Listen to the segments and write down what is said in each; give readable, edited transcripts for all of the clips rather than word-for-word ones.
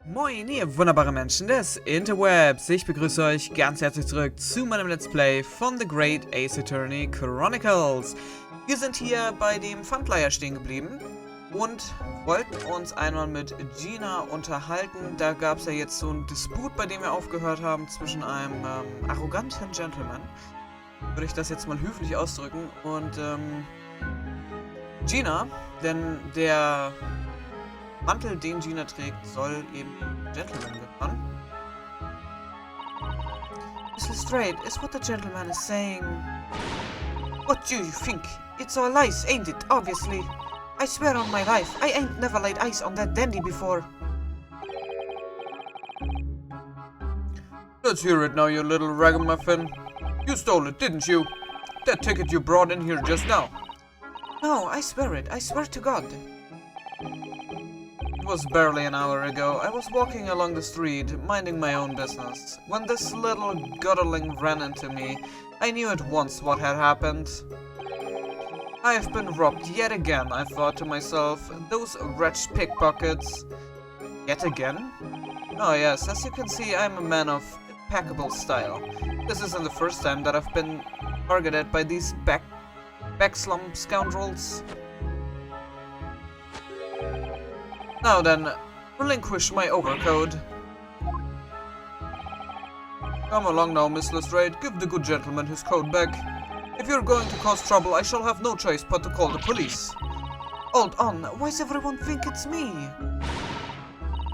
Moin, ihr wunderbare Menschen des Interwebs. Ich begrüße euch ganz herzlich zurück zu meinem Let's Play von The Great Ace-Attorney Chronicles. Wir sind hier bei dem Pfandleiher stehen geblieben und wollten uns einmal mit Gina unterhalten. Da gab es ja jetzt so einen Disput, bei dem wir aufgehört haben, zwischen einem arroganten Gentleman, würde ich das jetzt mal höflich ausdrücken, und Gina, denn der Mantel, den Gina trägt, soll eben Gentleman gehören. Mr. Straight, is what the gentleman is saying. What do you think? It's all lies, ain't it? Obviously. I swear on my life, I ain't never laid eyes on that dandy before. Let's hear it now, you little ragamuffin. You stole it, didn't you? That ticket you brought in here just now. No, I swear it. I swear to God. It was barely an hour ago. I was walking along the street, minding my own business, when this little gutterling ran into me. I knew at once what had happened. I have been robbed yet again, I thought to myself. Those wretched pickpockets. Yet again? Oh yes, as you can see, I'm a man of impeccable style. This isn't the first time that I've been targeted by these backslum scoundrels. Now then, relinquish my overcoat. Come along now, Miss Lestrade. Give the good gentleman his coat back. If you're going to cause trouble, I shall have no choice but to call the police. Hold on, why does everyone think it's me?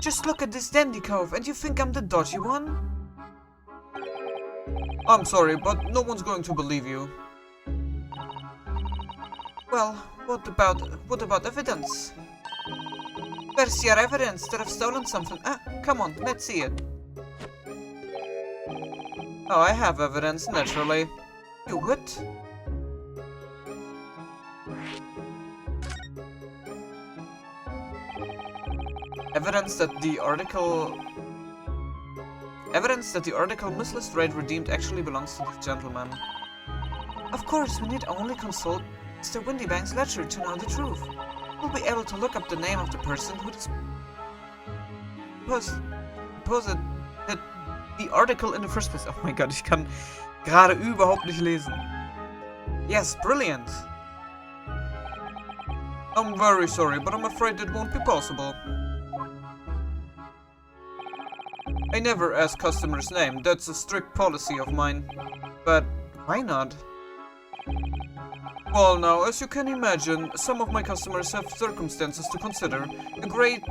Just look at this dandy cove, and you think I'm the dodgy one? I'm sorry, but no one's going to believe you. Well, what about evidence? Where's your evidence that I've stolen something? Come on, let's see it. Oh, I have evidence, naturally. You would? Evidence that the article Miss Lestrade redeemed actually belongs to this gentleman. Of course, we need only consult Mr. Windybank's ledger to know the truth. We'll be able to look up the name of the person who posted the article in the first place. Oh mein Gott, ich kann gerade überhaupt nicht lesen. Yes, brilliant. I'm very sorry, but I'm afraid it won't be possible. I never ask customers' name. That's a strict policy of mine. But why not? Well now, as you can imagine, some of my customers have circumstances to consider. A great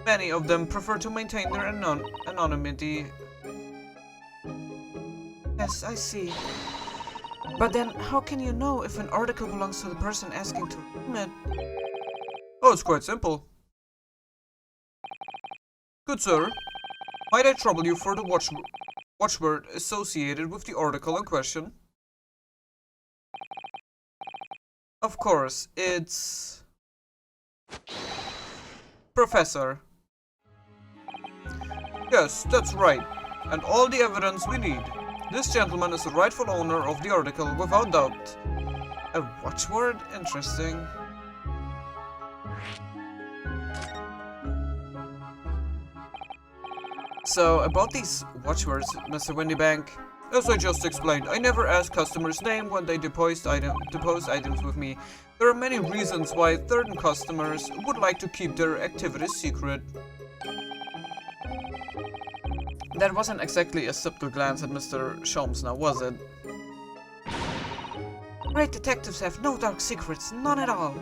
many of them prefer to maintain their anonymity. Yes, I see. But then, how can you know if an article belongs to the person asking to redeem it? Oh, it's quite simple. Good sir, might I trouble you for the watchword associated with the article in question? Of course, it's Professor. Yes, that's right. And all the evidence we need. This gentleman is the rightful owner of the article, without doubt. A watchword? Interesting. So, about these watchwords, Mr. Windybank. As I just explained, I never ask customers' name when they depose items with me. There are many reasons why certain customers would like to keep their activities secret. That wasn't exactly a subtle glance at Mr. Sholmes now, was it? Great detectives have no dark secrets, none at all.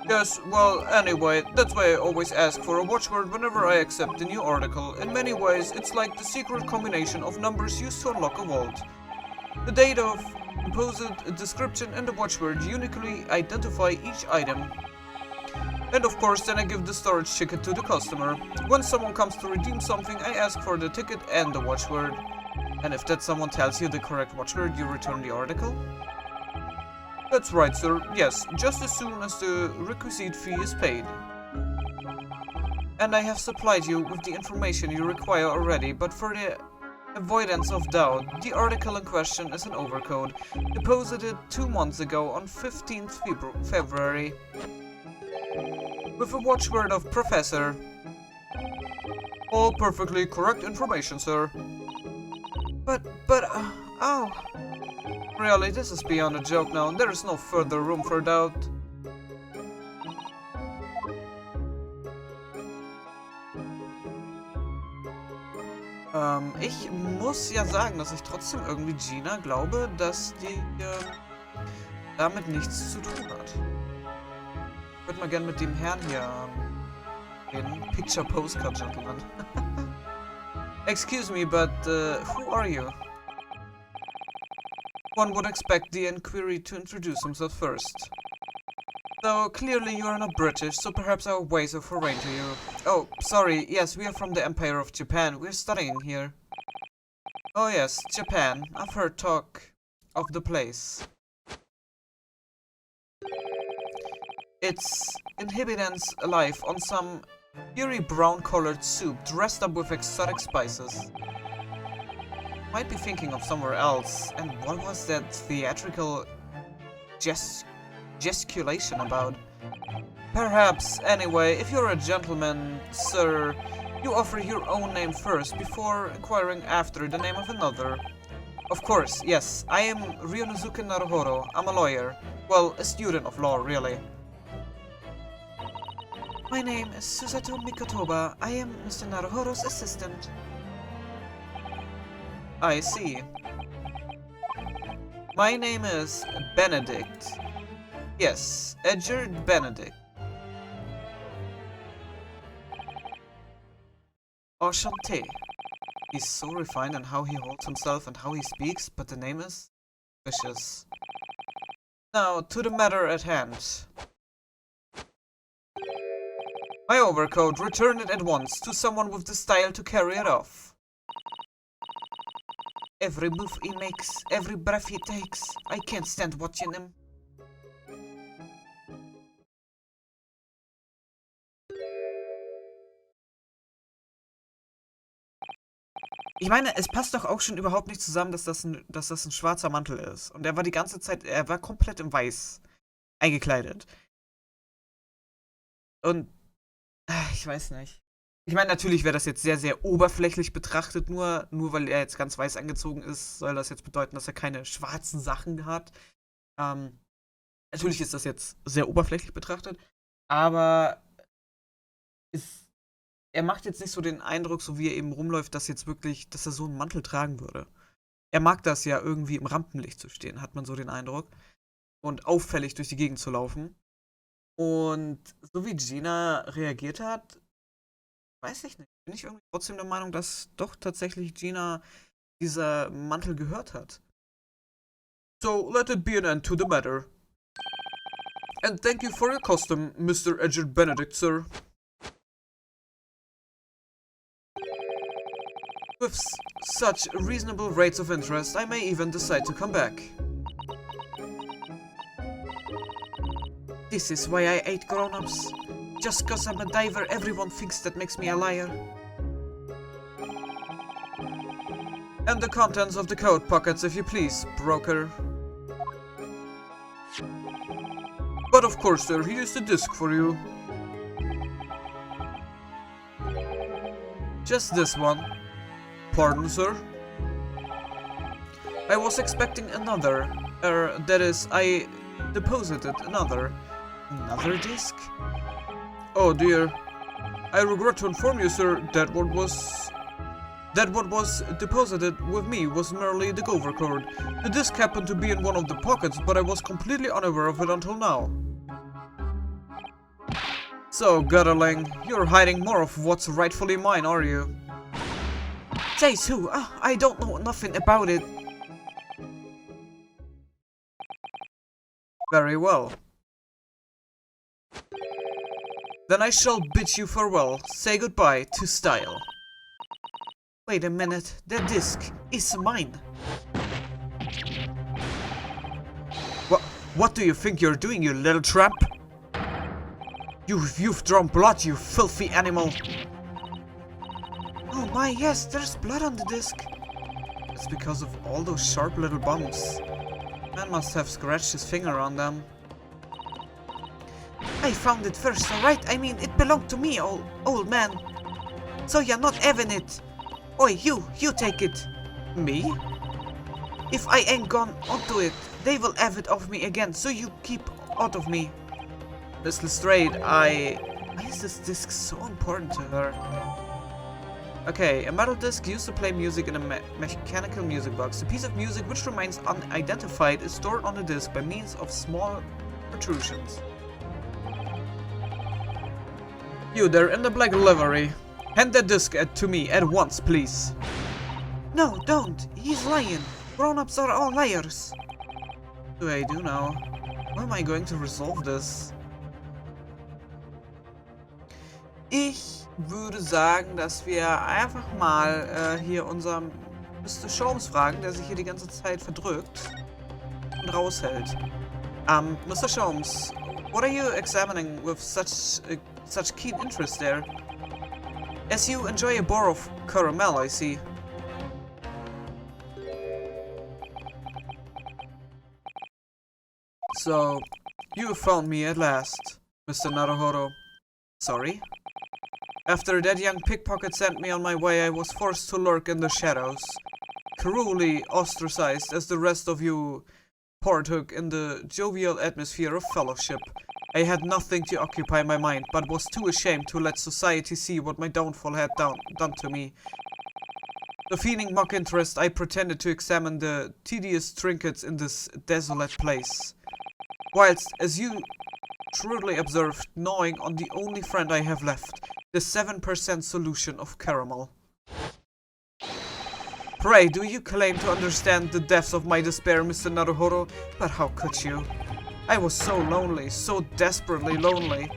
Yes, well, anyway, that's why I always ask for a watchword whenever I accept a new article. In many ways, it's like the secret combination of numbers used to unlock a vault. The date of supposed description and the watchword uniquely identify each item. And of course, then I give the storage ticket to the customer. When someone comes to redeem something, I ask for the ticket and the watchword. And if that someone tells you the correct watchword, you return the article? That's right, sir. Yes, just as soon as the requisite fee is paid. And I have supplied you with the information you require already, but for the avoidance of doubt, the article in question is an overcoat, deposited 2 months ago on 15th February. With a watchword of Professor. All perfectly correct information, sir. Oh. Really, this is beyond a joke now. There is no further room for doubt. Ich muss ja sagen, dass ich trotzdem irgendwie Gina glaube, dass die damit nichts zu tun hat. Ich würde mal gerne mit dem Herrn hier reden. Picture Postcard Gentleman. Excuse me, but who are you? One would expect the inquiry to introduce himself first. Though clearly you are not British, so perhaps our ways are foreign to you. Oh, sorry, yes, we are from the Empire of Japan. We're studying here. Oh yes, Japan. I've heard talk of the place. Its inhabitants alive on some fiery brown-colored soup dressed up with exotic spices. Might be thinking of somewhere else. And what was that theatrical gesticulation about? Perhaps, anyway, if you're a gentleman, sir, you offer your own name first before inquiring after the name of another. Of course, yes, I am Ryunosuke Naruhodo. I'm a lawyer. Well, a student of law, really. My name is Susato Mikotoba. I am Mr. Naruhodo's assistant. I see. My name is Benedict. Yes, Edgard Benedict. Enchanté. He's so refined in how he holds himself and how he speaks, but the name is vicious. Now, to the matter at hand. My overcoat, return it at once to someone with the style to carry it off. Every move he makes, every breath he takes, I can't stand watching him. Ich meine, es passt doch auch schon überhaupt nicht zusammen, dass das ein schwarzer Mantel ist. Und er war die ganze Zeit, er war komplett in weiß eingekleidet. Und ich weiß nicht. Ich meine, natürlich wäre das jetzt sehr, sehr oberflächlich betrachtet, nur weil er jetzt ganz weiß angezogen ist, soll das jetzt bedeuten, dass er keine schwarzen Sachen hat. Natürlich ist das jetzt sehr oberflächlich betrachtet, aber er macht jetzt nicht so den Eindruck, so wie er eben rumläuft, dass jetzt wirklich, dass er so einen Mantel tragen würde. Er mag das ja irgendwie im Rampenlicht zu stehen, hat man so den Eindruck. Und auffällig durch die Gegend zu laufen. Und so wie Gina reagiert hat, weiß ich nicht. Bin ich irgendwie trotzdem der Meinung, dass doch tatsächlich Gina dieser Mantel gehört hat. So, let it be an end to the matter. And thank you for your custom, Mr. Edgard Benedict, sir. With such reasonable rates of interest, I may even decide to come back. This is why I hate grown-ups. Just cause I'm a diver, everyone thinks that makes me a liar. And the contents of the coat pockets, if you please, broker. But of course, sir, here's the disc for you. Just this one. Pardon, sir? I was expecting another. That is, I deposited another. Another disc? Oh dear. I regret to inform you, sir, that what was deposited with me was merely the Gover cord. The disc happened to be in one of the pockets, but I was completely unaware of it until now. So, Gutterling, you're hiding more of what's rightfully mine, are you? Says who? I don't know nothing about it. Very well. Then I shall bid you farewell. Say goodbye to style. Wait a minute, that disc is mine. What do you think you're doing, you little tramp? You've drawn blood, you filthy animal. Oh my, yes, there's blood on the disc. It's because of all those sharp little bumps. Man must have scratched his finger on them. I found it first, alright? I mean, it belonged to me, old man. So you're not having it. Oi, you take it. Me? If I ain't gone onto it, they will have it of me again, so you keep out of me. Miss Lestrade, why is this disc so important to her? Okay, a metal disc used to play music in a mechanical music box. A piece of music which remains unidentified is stored on the disc by means of small protrusions. You there in the black livery. Hand that disc to me at once, please. No, don't. He's lying. Grown-ups are all liars. What do I do now? How am I going to resolve this? Ich würde sagen, dass wir einfach mal hier unseren Mr. Sholmes fragen, der sich hier die ganze Zeit verdrückt und raushält. Mr. Sholmes, what are you examining with such keen interest there? As you enjoy a bar of caramel, I see. So, you have found me at last, Mr. Naruhodo. Sorry? After that young pickpocket sent me on my way, I was forced to lurk in the shadows. Cruelly ostracized as the rest of you partook in the jovial atmosphere of fellowship. I had nothing to occupy my mind, but was too ashamed to let society see what my downfall had done to me. The feigning mock interest, I pretended to examine the tedious trinkets in this desolate place. Whilst, as you shrewdly observed, gnawing on the only friend I have left, the 7% solution of caramel. Pray, do you claim to understand the depths of my despair, Mr. Naruhodo? But how could you? I was so lonely, so desperately lonely.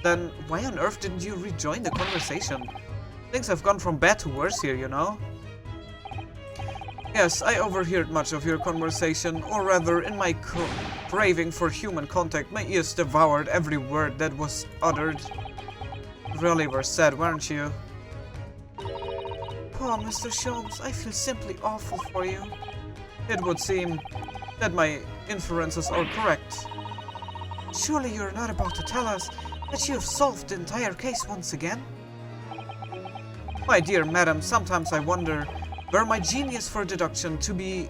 Then why on earth didn't you rejoin the conversation? Things have gone from bad to worse here, you know? Yes, I overheard much of your conversation, or rather, in my craving for human contact, my ears devoured every word that was uttered. Really were sad, weren't you? Poor Mr. Sholmes, I feel simply awful for you. It would seem that my inferences are correct. Surely you're not about to tell us that you have solved the entire case once again? My dear madam, sometimes I wonder were my genius for deduction to be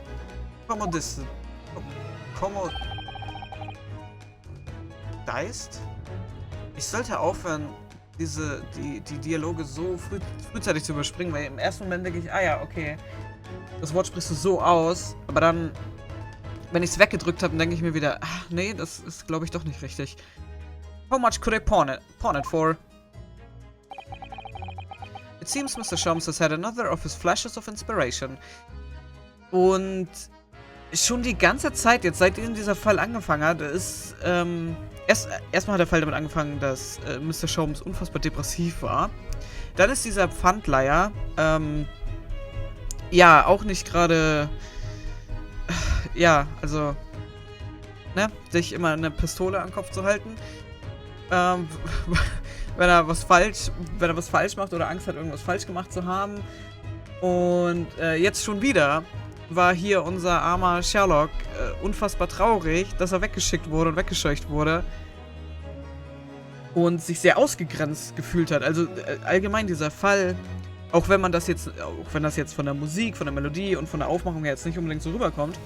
commodized? Ich sollte aufhören, die Dialoge so frühzeitig zu überspringen, weil im ersten Moment denke ich, ah ja, okay, das Wort sprichst du so aus, aber dann, wenn ich es weggedrückt habe, denke ich mir wieder, ach, nee, das ist, glaube ich, doch nicht richtig. How much could I pawn it for? It seems Mr. Sholmes has had another of his flashes of inspiration. Und schon die ganze Zeit, jetzt seitdem dieser Fall angefangen hat, ist, erstmal hat der Fall damit angefangen, dass Mr. Sholmes unfassbar depressiv war. Dann ist dieser Pfandleiher, ja, auch nicht gerade, ja, also, ne, sich immer eine Pistole am Kopf zu halten. Wenn er was falsch macht oder Angst hat, irgendwas falsch gemacht zu haben. Und jetzt schon wieder war hier unser armer Sherlock unfassbar traurig, dass er weggeschickt wurde und weggescheucht wurde. Und sich sehr ausgegrenzt gefühlt hat. Also allgemein dieser Fall, auch wenn das jetzt von der Musik, von der Melodie und von der Aufmachung her jetzt nicht unbedingt so rüberkommt.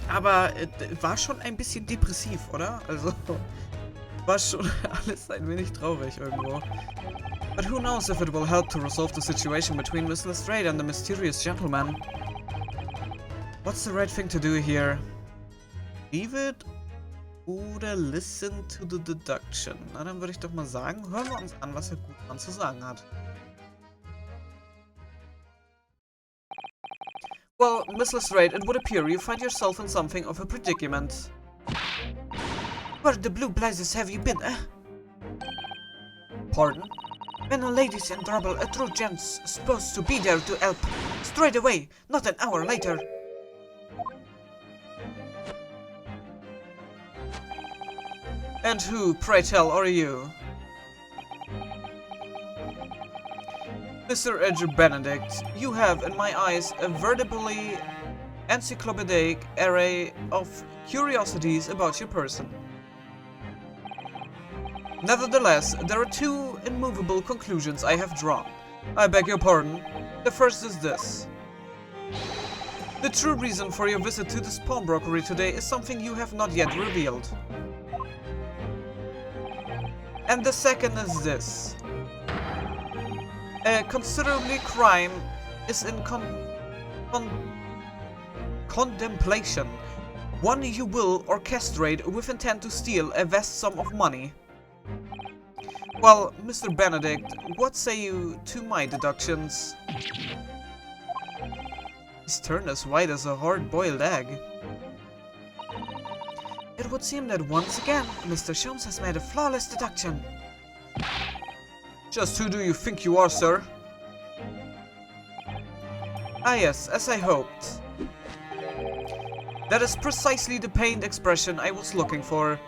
Aber war schon ein bisschen depressiv, oder? Also war schon alles ein wenig traurig irgendwo. But who knows if it will help to resolve the situation between Miss Lestrade and the mysterious gentleman. What's the right thing to do here? Leave it oder listen to the deduction? Na, dann würde ich doch mal sagen, hören wir uns an, was Herr Gutmann zu sagen hat. Well, Miss Lestrade, it would appear you find yourself in something of a predicament. Where the blue blazes have you been, eh? Pardon? When a lady's in trouble, a true gent's supposed to be there to help. Straight away, not an hour later. And who, pray tell, are you? Mr. Edgar Benedict, you have, in my eyes, a veritably encyclopedic array of curiosities about your person. Nevertheless, there are two immovable conclusions I have drawn. I beg your pardon. The first is this. The true reason for your visit to this pawnbrokery today is something you have not yet revealed. And the second is this. A considerable crime is in contemplation. One you will orchestrate with intent to steal a vast sum of money. Well, Mr. Benedict, what say you to my deductions? He's turned as white as a hard-boiled egg. It would seem that once again, Mr. Sholmes has made a flawless deduction. Just who do you think you are, sir? Ah yes, as I hoped. That is precisely the pained expression I was looking for.